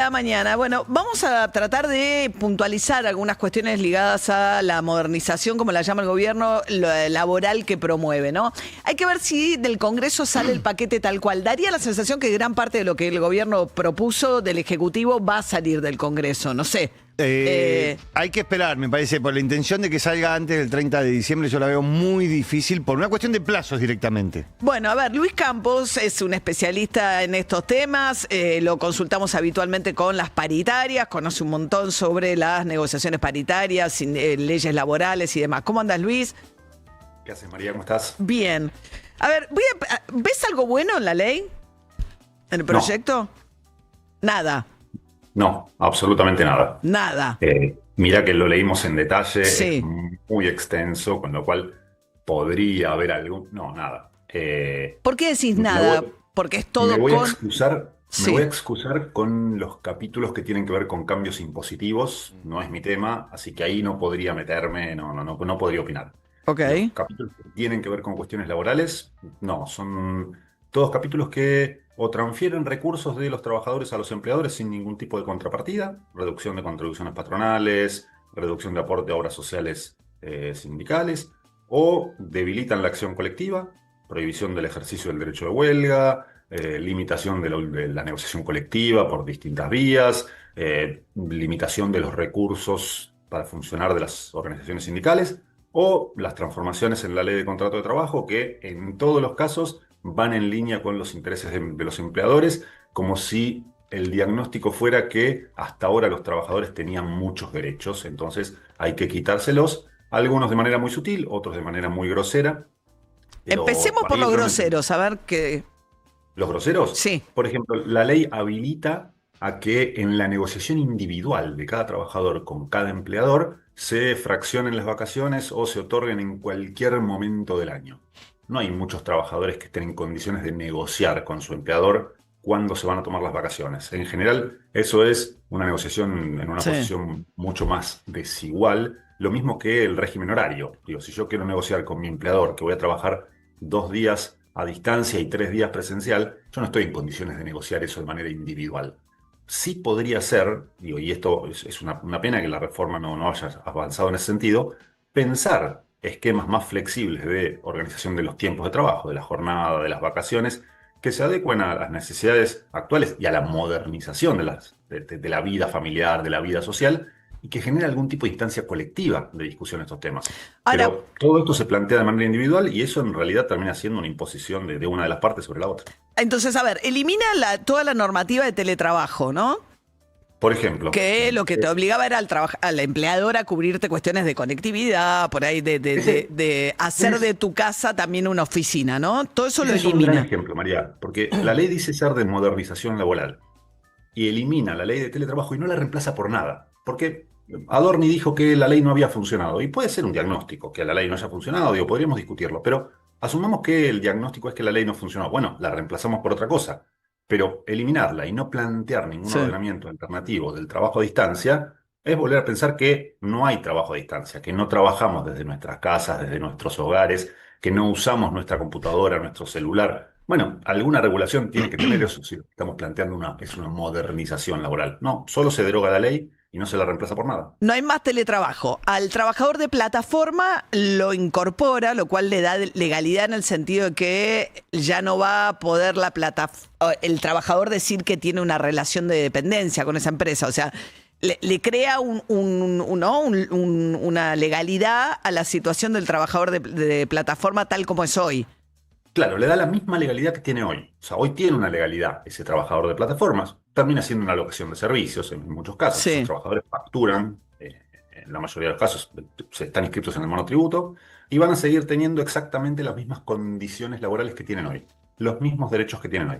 La mañana. Bueno, vamos a tratar de puntualizar algunas cuestiones ligadas a la modernización, como la llama el gobierno, laboral que promueve, ¿no? Hay que ver si del Congreso sale el paquete tal cual. Daría la sensación que gran parte de lo que el gobierno propuso del Ejecutivo va a salir del Congreso, no sé. Hay que esperar, me parece, por la intención de que salga antes del 30 de diciembre, yo la veo muy difícil por una cuestión de plazos directamente. Bueno, a ver, Luis Campos es un especialista en estos temas, lo consultamos habitualmente con las paritarias, conoce un montón sobre las negociaciones paritarias, leyes laborales y demás. ¿Cómo andas, Luis? ¿Qué haces, María? ¿Cómo estás? Bien. A ver, ¿ves algo bueno en la ley? ¿En el proyecto? Nada. No, absolutamente nada. Nada. Mira que lo leímos en detalle, Sí. es muy extenso, con lo cual podría haber algo. No, nada. ¿Por qué decís Me nada? voy- Porque es todo me voy a con... excusar, Sí. me voy a excusar con los capítulos que tienen que ver con cambios impositivos. No es mi tema, así que ahí no podría meterme, no podría opinar. Ok. Los capítulos que tienen que ver con cuestiones laborales, no, son todos capítulos que o transfieren recursos de los trabajadores a los empleadores sin ningún tipo de contrapartida, reducción de contribuciones patronales, reducción de aporte a obras sociales sindicales, o debilitan la acción colectiva, prohibición del ejercicio del derecho de huelga, limitación de la negociación colectiva por distintas vías, limitación de los recursos para funcionar de las organizaciones sindicales, o las transformaciones en la ley de contrato de trabajo que en todos los casos van en línea con los intereses de los empleadores, como si el diagnóstico fuera que hasta ahora los trabajadores tenían muchos derechos, entonces hay que quitárselos, algunos de manera muy sutil, otros de manera muy grosera. Pero Empecemos por ahí los realmente- groseros, a ver qué... ¿Los groseros? Sí. Por ejemplo, la ley habilita a que en la negociación individual de cada trabajador con cada empleador se fraccionen las vacaciones o se otorguen en cualquier momento del año. No hay muchos trabajadores que estén en condiciones de negociar con su empleador cuándo se van a tomar las vacaciones. En general, eso es una negociación en una Sí. posición mucho más desigual, lo mismo que el régimen horario. Digo, si yo quiero negociar con mi empleador que voy a trabajar 2 días a distancia y 3 días presencial, yo no estoy en condiciones de negociar eso de manera individual. Sí podría ser, digo, y esto es una pena que la reforma no haya avanzado en ese sentido, pensar esquemas más flexibles de organización de los tiempos de trabajo, de la jornada, de las vacaciones, que se adecuen a las necesidades actuales y a la modernización de la vida familiar, de la vida social, y que genere algún tipo de instancia colectiva de discusión de estos temas. Ahora, Pero todo esto se plantea de manera individual y eso en realidad termina siendo una imposición de una de las partes sobre la otra. entonces, a ver, elimina toda la normativa de teletrabajo, ¿no? Por ejemplo, Que lo que te obligaba era al empleador a cubrirte cuestiones de conectividad, por ahí, de hacer de tu casa también una oficina, ¿no? Todo eso lo ese es un gran elimina. ejemplo, María, porque la ley dice ser de modernización laboral y elimina la ley de teletrabajo y no la reemplaza por nada. Porque Adorni dijo que la ley no había funcionado y puede ser un diagnóstico que la ley no haya funcionado, digo, podríamos discutirlo, pero asumamos que el diagnóstico es que la ley no funcionó. Bueno, la reemplazamos por otra cosa, pero eliminarla y no plantear ningún Sí. ordenamiento alternativo del trabajo a distancia es volver a pensar que no hay trabajo a distancia, que no trabajamos desde nuestras casas, desde nuestros hogares, que no usamos nuestra computadora, nuestro celular. Bueno, alguna regulación tiene que tener eso, si estamos planteando es una modernización laboral. No, solo se deroga la ley y no se la reemplaza por nada. No hay más teletrabajo. Al trabajador de plataforma lo incorpora, lo cual le da legalidad en el sentido de que ya no va a poder el trabajador decir que tiene una relación de dependencia con esa empresa. O sea, le crea una legalidad a la situación del trabajador de plataforma tal como es hoy. Claro, le da la misma legalidad que tiene hoy. O sea, hoy tiene una legalidad ese trabajador de plataformas. Termina siendo una alocación de servicios en muchos casos. Sí. Esos trabajadores facturan, en la mayoría de los casos se están inscritos en el monotributo y van a seguir teniendo exactamente las mismas condiciones laborales que tienen hoy. Los mismos derechos que tienen hoy.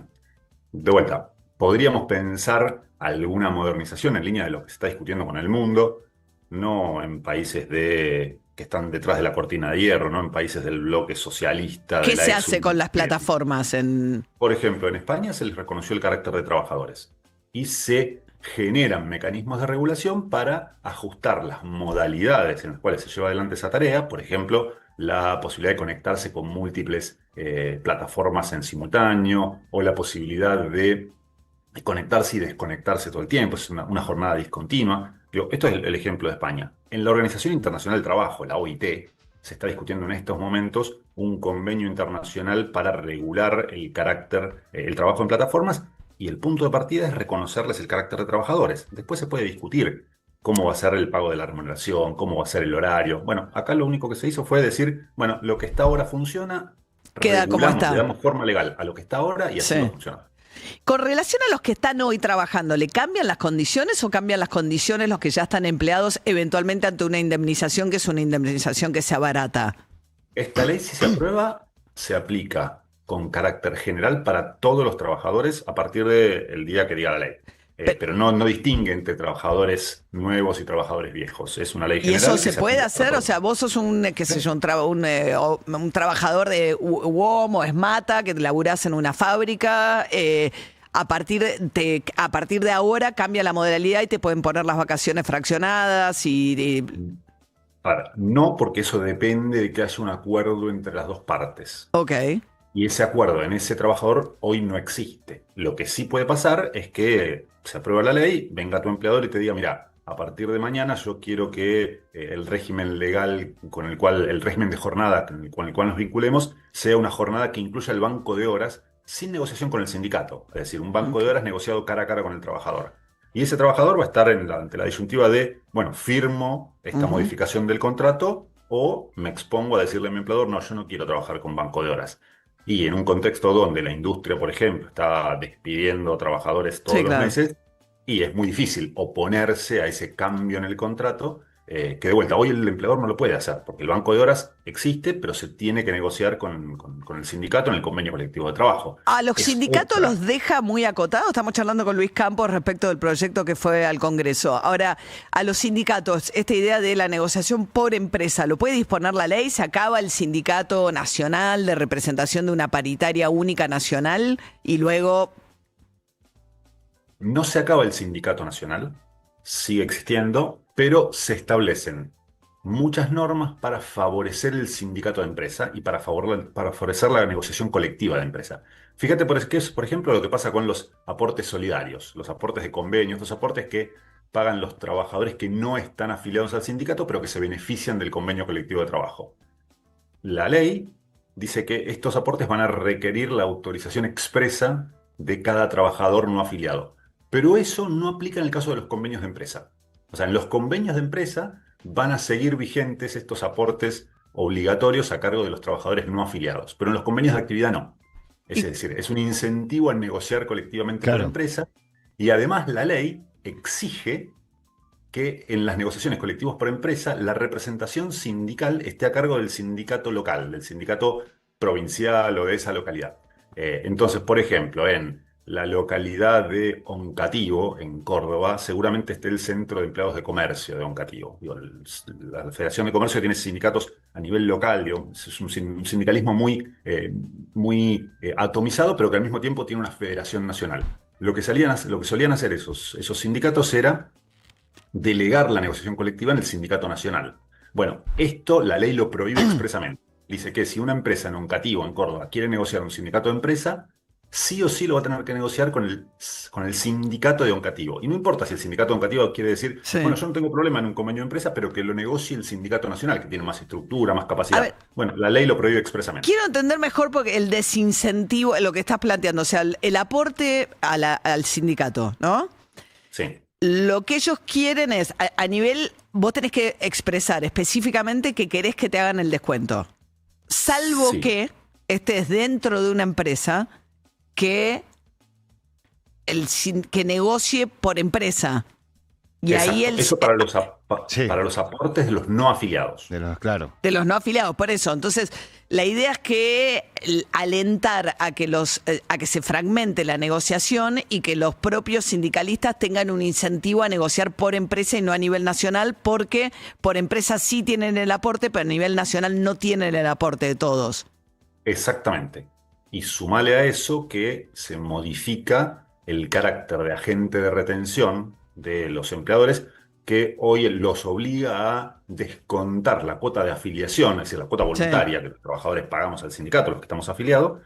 De vuelta, podríamos pensar alguna modernización en línea de lo que se está discutiendo con el mundo, no en países que están detrás de la cortina de hierro, no en países del bloque socialista. ¿Qué De la se ex hace con las plataformas? Por ejemplo, en España se les reconoció el carácter de trabajadores y se generan mecanismos de regulación para ajustar las modalidades en las cuales se lleva adelante esa tarea. Por ejemplo, la posibilidad de conectarse con múltiples plataformas en simultáneo o la posibilidad de conectarse y desconectarse todo el tiempo, es una jornada discontinua. Digo, esto es el ejemplo de España. En la Organización Internacional del Trabajo, la OIT, se está discutiendo en estos momentos un convenio internacional para regular el carácter, el trabajo en plataformas, y el punto de partida es reconocerles el carácter de trabajadores. Después se puede discutir cómo va a ser el pago de la remuneración, cómo va a ser el horario. Bueno, acá lo único que se hizo fue decir, bueno, lo que está ahora funciona, Queda como regulamos, le está. damos forma legal a lo que está ahora y así va a Sí. funcionar. Con relación a los que están hoy trabajando, ¿le cambian las condiciones o cambian las condiciones los que ya están empleados eventualmente ante una indemnización que es una indemnización que sea barata? Esta ley, si se aprueba, se aplica con carácter general para todos los trabajadores a partir del día que diga la ley. Pe- Pero no distingue entre trabajadores nuevos y trabajadores viejos. Es una ley ¿Y eso general que se se puede aplica para hacer? O todos. sea, vos sos un, qué sé yo, un trabajador de UOM o ESMATA que laburás en una fábrica. A partir de ahora cambia la modalidad y te pueden poner las vacaciones fraccionadas Ahora, no, porque eso depende de que haya un acuerdo entre las dos partes. ok. Y ese acuerdo en ese trabajador hoy no existe. Lo que sí puede pasar es que se aprueba la ley, venga tu empleador y te diga, mira, a partir de mañana yo quiero que el régimen legal con el cual, el régimen de jornada con el cual nos vinculemos, sea una jornada que incluya el banco de horas sin negociación con el sindicato. Es decir, un banco de horas negociado cara a cara con el trabajador. Y ese trabajador va a estar ante la disyuntiva de, bueno, firmo esta Ujú. modificación del contrato o me expongo a decirle a mi empleador, no, yo no quiero trabajar con banco de horas. Y en un contexto donde la industria, por ejemplo, está despidiendo trabajadores todos Sí, los claro. meses y es muy difícil oponerse a ese cambio en el contrato, que de vuelta, hoy el empleador no lo puede hacer, porque el banco de horas existe, pero se tiene que negociar con el sindicato en el convenio colectivo de trabajo. ¿A los Es sindicatos otra. los deja muy acotados? Estamos charlando con Luis Campos respecto del proyecto que fue al Congreso. Ahora, a los sindicatos, esta idea de la negociación por empresa, ¿lo puede disponer la ley? ¿Se acaba el sindicato nacional de representación de una paritaria única nacional y luego... No se acaba el sindicato nacional, sigue existiendo, pero se establecen muchas normas para favorecer el sindicato de empresa y para favorecer la negociación colectiva de empresa. Fíjate, qué es, por ejemplo, lo que pasa con los aportes solidarios, los aportes de convenios, los aportes que pagan los trabajadores que no están afiliados al sindicato, pero que se benefician del convenio colectivo de trabajo. La ley dice que estos aportes van a requerir la autorización expresa de cada trabajador no afiliado. Pero eso no aplica en el caso de los convenios de empresa. O sea, en los convenios de empresa van a seguir vigentes estos aportes obligatorios a cargo de los trabajadores no afiliados, pero en los convenios de actividad no. Es y- decir, es un incentivo a negociar colectivamente por Claro. empresa y además la ley exige que en las negociaciones colectivas por empresa la representación sindical esté a cargo del sindicato local, del sindicato provincial o de esa localidad. Entonces, por ejemplo, en la localidad de Oncativo, en Córdoba, seguramente esté el Centro de Empleados de Comercio de Oncativo. Digo, la Federación de Comercio tiene sindicatos a nivel local, digo, es un sindicalismo muy atomizado, pero que al mismo tiempo tiene una federación nacional. Lo que solían hacer esos sindicatos era delegar la negociación colectiva en el sindicato nacional. Bueno, esto la ley lo prohíbe expresamente. Dice que si una empresa en Oncativo, en Córdoba, quiere negociar un sindicato de empresa, sí o sí lo va a tener que negociar con el sindicato de Oncativo. Y no importa si el sindicato de Oncativo quiere decir, bueno, Sí. yo no tengo problema en un convenio de empresa, pero que lo negocie el sindicato nacional, que tiene más estructura, más A ver, capacidad. Bueno, la ley lo prohíbe expresamente. quiero entender mejor porque el desincentivo, lo que estás planteando, o sea, el aporte al sindicato, ¿no? Sí, Lo que ellos quieren es, a nivel, vos tenés que expresar específicamente que querés que te hagan el descuento. Salvo sí. que estés dentro de una empresa que, que negocie por empresa. Y ahí Exacto. Eso Sí, para los aportes de los no afiliados. claro. de los no afiliados, por eso. Entonces, la idea es que alentar a que a que se fragmente la negociación y que los propios sindicalistas tengan un incentivo a negociar por empresa y no a nivel nacional, porque por empresa sí tienen el aporte, pero a nivel nacional no tienen el aporte de todos. Exactamente. Y sumale a eso que se modifica el carácter de agente de retención de los empleadores, que hoy los obliga a descontar la cuota de afiliación, es decir, la cuota Sí. voluntaria que los trabajadores pagamos al sindicato, los que estamos afiliados,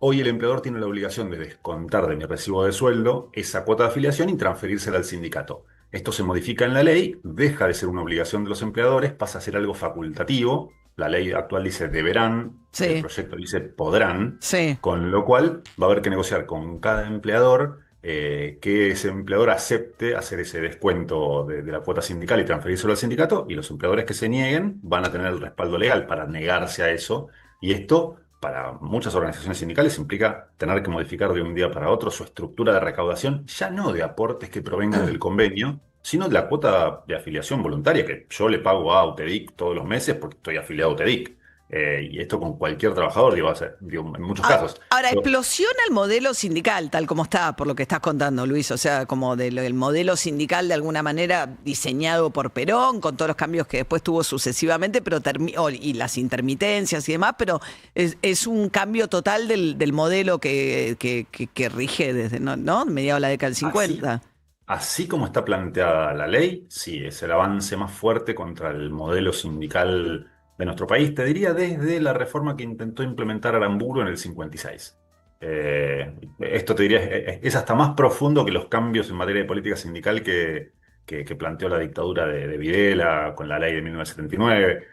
Hoy el empleador tiene la obligación de descontar de mi recibo de sueldo esa cuota de afiliación y transferírsela al sindicato. Esto se modifica en la ley, deja de ser una obligación de los empleadores, pasa a ser algo facultativo. La ley actual dice deberán, Sí. el proyecto dice podrán, Sí. con lo cual va a haber que negociar con cada empleador que ese empleador acepte hacer ese descuento de la cuota sindical y transferírselo al sindicato, y los empleadores que se nieguen van a tener el respaldo legal para negarse a eso, y esto para muchas organizaciones sindicales implica tener que modificar de un día para otro su estructura de recaudación, ya no de aportes que provengan del convenio, sino de la cuota de afiliación voluntaria que yo le pago a UTEDIC todos los meses porque estoy afiliado a UTEDIC. Y esto con cualquier trabajador, digo, en muchos casos. Ahora, Pero- explosiona el modelo sindical, tal como está, por lo que estás contando, Luis. O sea, como el modelo sindical de alguna manera diseñado por Perón, con todos los cambios que después tuvo sucesivamente, pero y las intermitencias y demás, pero es un cambio total del modelo que rige desde, ¿no? Mediados de la década del 50. Así como está planteada la ley, sí, es el avance más fuerte contra el modelo sindical de nuestro país, te diría desde la reforma que intentó implementar Aramburu en el 56. Esto te diría, es hasta más profundo que los cambios en materia de política sindical que planteó la dictadura de Videla con la ley de 1979.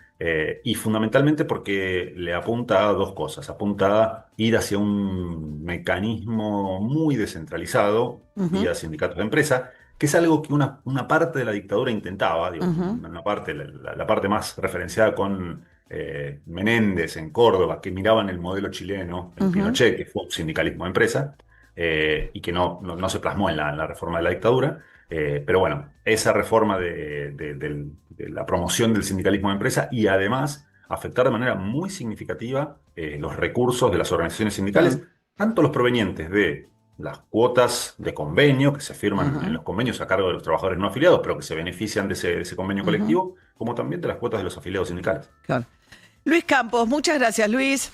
Y fundamentalmente porque le apunta a dos cosas. Apunta a ir hacia un mecanismo muy descentralizado vía sindicatos de empresa, que es algo que una parte de la dictadura intentaba, digo, una parte, la parte más referenciada con Menéndez en Córdoba, que miraban el modelo chileno, en Pinochet, que fue un sindicalismo de empresa, y que no se plasmó en la reforma de la dictadura. Pero bueno, esa reforma de la promoción del sindicalismo de empresa y además afectar de manera muy significativa los recursos de las organizaciones sindicales, tanto los provenientes de las cuotas de convenio que se firman en los convenios a cargo de los trabajadores no afiliados, pero que se benefician de ese convenio colectivo, como también de las cuotas de los afiliados sindicales. Claro. Luis Campos, muchas gracias, Luis.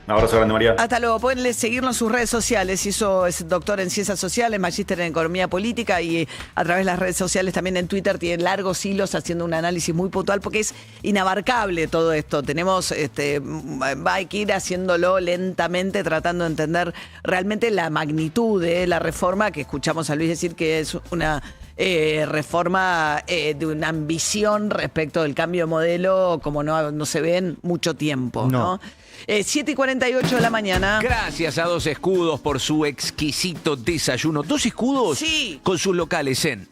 Un abrazo grande, María. Hasta luego. Pueden seguirnos en sus redes sociales. Es doctor en Ciencias Sociales, magíster en Economía Política y a través de las redes sociales también en Twitter tiene largos hilos haciendo un análisis muy puntual porque es inabarcable todo esto. Hay que ir haciéndolo lentamente tratando de entender realmente la magnitud de la reforma que escuchamos a Luis decir que es una reforma de una ambición respecto del cambio de modelo como no se ve en mucho tiempo, ¿no? 7:48 de la mañana. Gracias a Dos Escudos por su exquisito desayuno. Dos Escudos Sí. con sus locales en